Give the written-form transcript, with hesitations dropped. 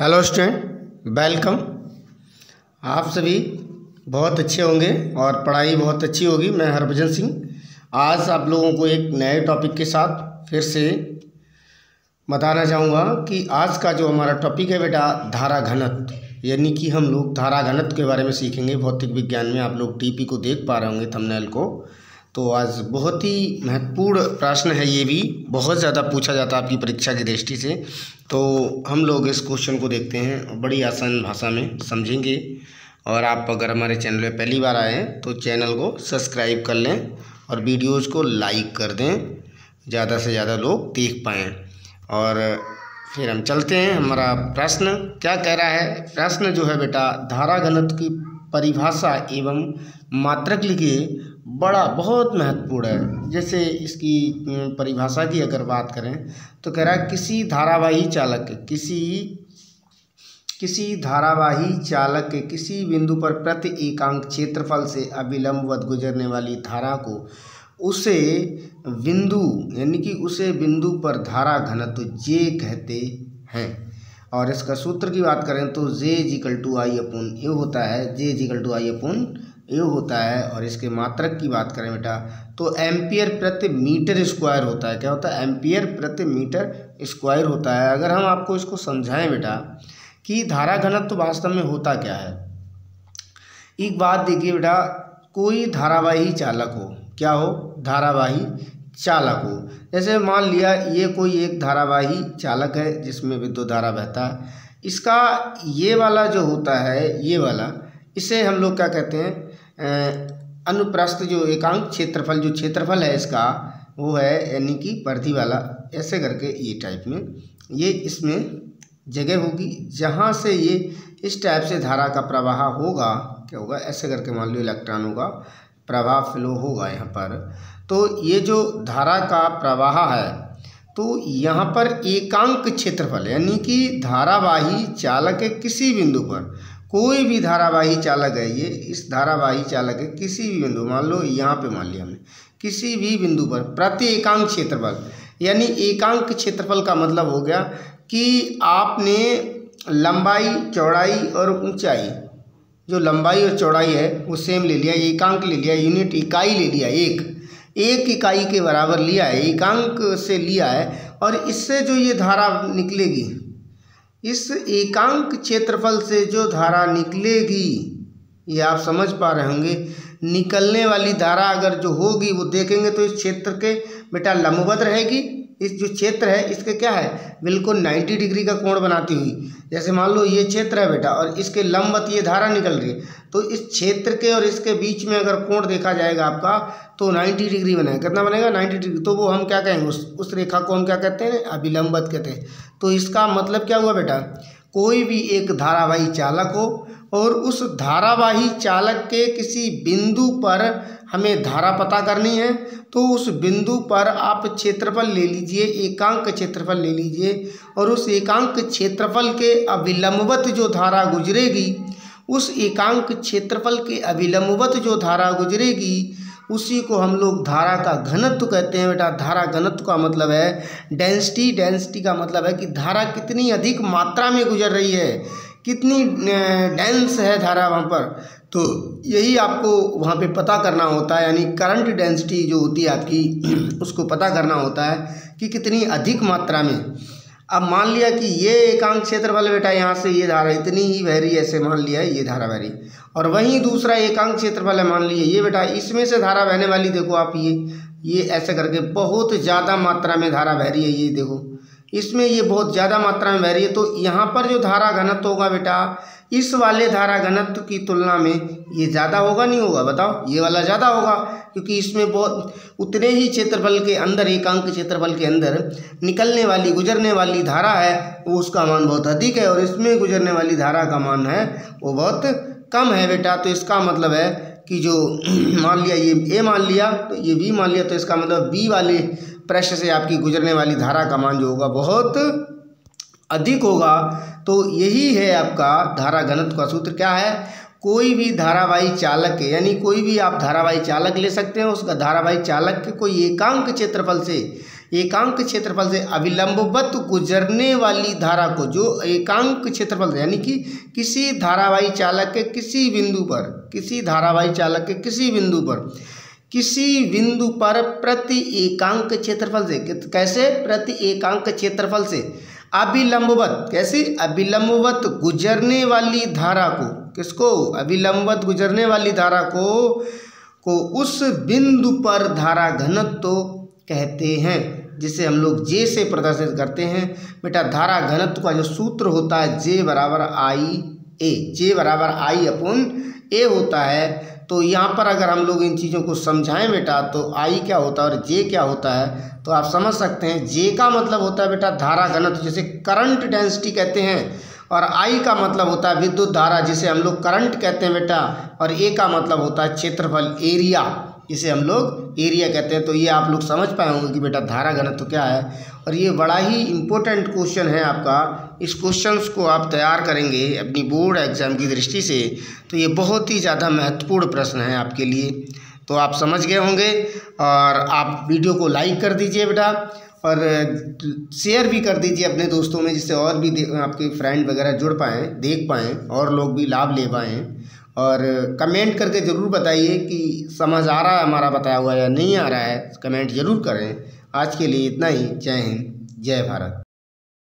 Hello student, welcome. आप सभी बहुत अच्छे होंगे और पढ़ाई बहुत अच्छी होगी। मैं हरभजन सिंह आज आप लोगों को एक नए टॉपिक के साथ फिर से बताना चाहूँगा कि आज का जो हमारा टॉपिक है बेटा धारा घनत्व, यानी कि हम लोग धारा घनत्व के बारे में सीखेंगे। भौतिक विज्ञान में आप लोग टीपी को देख पा रहे होंगे, थंबनेल को। तो आज बहुत ही महत्वपूर्ण प्रश्न है, ये भी बहुत ज़्यादा पूछा जाता है आपकी परीक्षा की दृष्टि से। तो हम लोग इस क्वेश्चन को देखते हैं, बड़ी आसान भाषा में समझेंगे। और आप अगर हमारे चैनल पे पहली बार आए हैं तो चैनल को सब्सक्राइब कर लें और वीडियोज़ को लाइक कर दें, ज़्यादा से ज़्यादा लोग देख पाएँ। और फिर हम चलते हैं, हमारा प्रश्न क्या कह रहा है। प्रश्न जो है बेटा, धारा घनत्व की परिभाषा एवं मात्रक लिखिए। बड़ा बहुत महत्वपूर्ण है। जैसे इसकी परिभाषा की अगर बात करें तो कह रहा है किसी धारावाही चालक के किसी बिंदु पर प्रति एकांक क्षेत्रफल से अविलंबवत गुजरने वाली धारा को उसे बिंदु यानी कि उसे बिंदु पर धारा घनत्व जे कहते हैं। और इसका सूत्र की बात करें तो J=I/U होता है, J=I/U होता है। और इसके मात्रक की बात करें बेटा तो एम्पियर प्रति मीटर स्क्वायर होता है। क्या होता है? एम्पियर प्रति मीटर स्क्वायर होता है। अगर हम आपको इसको समझाएं बेटा कि धारा घनत्व वास्तव में होता क्या है, एक बात देखिए बेटा, कोई धारावाही चालक हो, क्या हो? धारावाही चालक हो। जैसे मान लिया ये कोई एक धारावाही चालक है जिसमें विद्युत धारा बहता है। इसका ये वाला जो होता है, ये वाला, इसे हम लोग क्या कहते हैं? अनुप्रस्थ जो एकांक क्षेत्रफल, जो क्षेत्रफल है इसका, वो है यानी कि परिधि वाला, ऐसे करके ये टाइप में ये इसमें जगह होगी जहाँ से ये इस टाइप से धारा का प्रवाह होगा। क्या होगा? ऐसे करके मान लो इलेक्ट्रॉनों का प्रवाह फ्लो होगा यहाँ पर। तो ये जो धारा का प्रवाह है, तो यहाँ पर एकांक क्षेत्रफल यानी कि धारावाही चालक के किसी बिंदु पर, कोई भी धारावाही चालक है, ये इस धारावाही चालक के किसी भी बिंदु, मान लो यहाँ पे मान लिया हमने, किसी भी बिंदु पर प्रति एकांक क्षेत्रफल, यानी एकांक क्षेत्रफल का मतलब हो गया कि आपने लंबाई, चौड़ाई और ऊंचाई, जो लंबाई और चौड़ाई है वो सेम ले लिया, एकांक ले लिया, यूनिट इकाई ले लिया, एक इकाई के बराबर लिया है, एकांक से लिया है। और इससे जो ये धारा निकलेगी, इस एकांक क्षेत्रफल से जो धारा निकलेगी, ये आप समझ पा रहे होंगे, निकलने वाली धारा अगर जो होगी वो देखेंगे तो इस क्षेत्र के बेटा लंबवत रहेगी। इस जो क्षेत्र है इसके क्या है? बिल्कुल 90 डिग्री का कोण बनाती हुई। जैसे मान लो ये क्षेत्र है बेटा और इसके लंबवत ये धारा निकल रही है, तो इस क्षेत्र के और इसके बीच में अगर कोण देखा जाएगा आपका तो 90 डिग्री बनेगा। कितना बनेगा? 90 डिग्री। तो वो हम क्या कहेंगे? उस रेखा को हम क्या कहते हैं? अभिलंबवत कहते हैं। तो इसका मतलब क्या हुआ बेटा? कोई भी एक धारावाही चालक हो और उस धारावाही चालक के किसी बिंदु पर हमें धारा पता करनी है, तो उस बिंदु पर आप क्षेत्रफल ले लीजिए, एकांक क्षेत्रफल ले लीजिए, और उस एकांक क्षेत्रफल के अविलंबवत जो धारा गुजरेगी, उस एकांक क्षेत्रफल के अविलंबवत जो धारा गुजरेगी, उसी को हम लोग धारा का घनत्व कहते हैं बेटा। धारा घनत्व का मतलब है डेंसिटी, डेंसिटी का मतलब है कि धारा कितनी अधिक मात्रा में गुजर रही है, कितनी डेंस है धारा वहाँ पर। तो यही आपको वहाँ पे पता करना होता है, यानी करंट डेंसिटी जो होती है आपकी, उसको पता करना होता है कि कितनी अधिक मात्रा में। अब मान लिया कि ये एकांक क्षेत्रफल बेटा, यहाँ से ये धारा इतनी ही बह रही है, ऐसे मान लिया है ये धारा बह रही, और वहीं दूसरा एकांक क्षेत्रफल है, मान लीजिए ये बेटा, इसमें से धारा बहने वाली देखो आप, ये ऐसे करके बहुत ज़्यादा मात्रा में धारा बह रही है। ये देखो इसमें ये बहुत ज़्यादा मात्रा में बह रही है। तो यहाँ पर जो धारा घनत्व होगा बेटा, इस वाले धारा घनत्व की तुलना में ये ज़्यादा होगा, नहीं होगा? बताओ। ये वाला ज़्यादा होगा क्योंकि इसमें बहुत उतने ही क्षेत्रफल के अंदर, एकांक क्षेत्रफल के अंदर निकलने वाली, गुजरने वाली धारा है, वो उसका मान बहुत अधिक है, और इसमें गुजरने वाली धारा का मान है वो बहुत कम है बेटा। तो इसका मतलब है कि जो मान लिया ये ए मान लिया, तो ये बी मान लिया, तो इसका मतलब बी वाले पृष्ठ से आपकी गुजरने वाली धारा का मान जो होगा बहुत अधिक होगा। तो यही है आपका धारा घनत्व का सूत्र। क्या है? कोई भी धारावाही चालक के, यानी कोई भी आप धारावाही चालक ले सकते हैं, उसका धारावाही चालक के कोई एकांक क्षेत्रफल से एकांक क्षेत्रफल से अविलंबवत गुजरने वाली धारा को, जो एकांक क्षेत्रफल यानी कि किसी धारावाही चालक के किसी बिंदु पर, किसी धारावाही चालक के किसी बिंदु पर प्रति एकांक क्षेत्रफल से, कैसे, प्रति एकांक क्षेत्रफल से अविलंबवत, कैसे, अविलंबवत गुजरने वाली धारा को, किसको, अविलंबवत गुजरने वाली धारा को उस बिंदु पर धारा घनत्व कहते हैं, जिसे हम लोग जे से प्रदर्शित करते हैं। बेटा धारा घनत्व का जो सूत्र होता है J बराबर आई ए, J बराबर आई अपॉन ए होता है। तो यहाँ पर अगर हम लोग इन चीज़ों को समझाएं बेटा, तो आई क्या होता है और जे क्या होता है, तो आप समझ सकते हैं। जे का मतलब होता है बेटा धारा घनत्व, जिसे करंट डेंसिटी कहते हैं, और आई का मतलब होता है विद्युत धारा, जिसे हम लोग करंट कहते हैं बेटा, और ए का मतलब होता है क्षेत्रफल, एरिया, इसे हम लोग एरिया कहते हैं। तो ये आप लोग समझ पाए होंगे कि बेटा धारा घनत्व क्या है, और ये बड़ा ही इम्पोर्टेंट क्वेश्चन है आपका। इस क्वेश्चंस को आप तैयार करेंगे अपनी बोर्ड एग्जाम की दृष्टि से, तो ये बहुत ही ज़्यादा महत्वपूर्ण प्रश्न है आपके लिए। तो आप समझ गए होंगे, और आप वीडियो को लाइक कर दीजिए बेटा, और शेयर भी कर दीजिए अपने दोस्तों में, जिससे और भी आपके फ्रेंड वगैरह जुड़ पाएँ, देख पाएँ, और लोग भी लाभ ले पाएँ। और कमेंट करके ज़रूर बताइए कि समझ आ रहा है हमारा बताया हुआ या नहीं आ रहा है, कमेंट ज़रूर करें। आज के लिए इतना ही। जय हिंद, जय भारत।